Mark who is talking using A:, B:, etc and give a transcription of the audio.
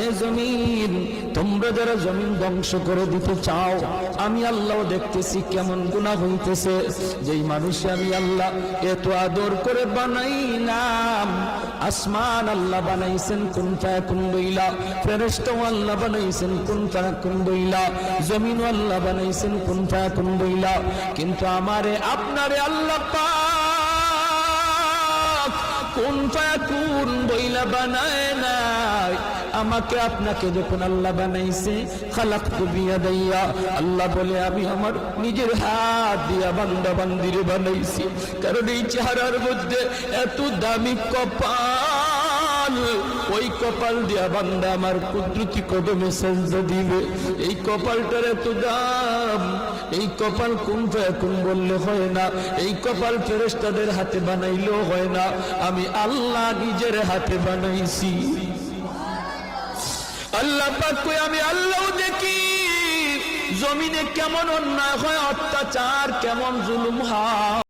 A: এ জমিন, তোমরা যারা জমিন ধ্বংস করে দিতে চাও, আমি আল্লাহ দেখতেছি কেমন গুনাহ হইতেছে। যেই মানুষে আমি আল্লাহ এত আদর করে বানাইলাম, আসমান আল্লাহ বানাইছেন কুন ফায়াকুন বইলা, ফেরেশতাও আল্লাহ বানাইছেন কুন ফায়াকুন বইলা, জমিন আল্লাহ বানাইছেন কুন ফায়াকুন বইলা, কিন্তু আমারে আপনারে আল্লাহ পাক কুন ফায়াকুন বইলা বানায় নাই। আমাকে আপনাকে যখন আল্লাহ বানাইছে, খালাকতু বিয়াদাইয়া, আল্লাহ বলে আমি আমার নিজের হাত দিয়া বান্দা বান্দিরে বানাইছি। কারণ এই চেহারার মধ্যে এত দামি কপাল, ওই কপাল দিয়া বান্দা আমার কুদরতি কদমে সেজদা দিবে। এই কপালটার এত দাম। এই কপাল কুন ফায়াকুন বললে হয় না, এই কপাল ফেরেশতাদের হাতে বানাইলেও হয় না, আমি আল্লাহ নিজের হাতে বানাইছি। আল্লাহ পাক কই আমি আল্লাহ দেখি জমিনে কেমন অন্যায় হয়, অত্যাচার কেমন জুলুম হয়।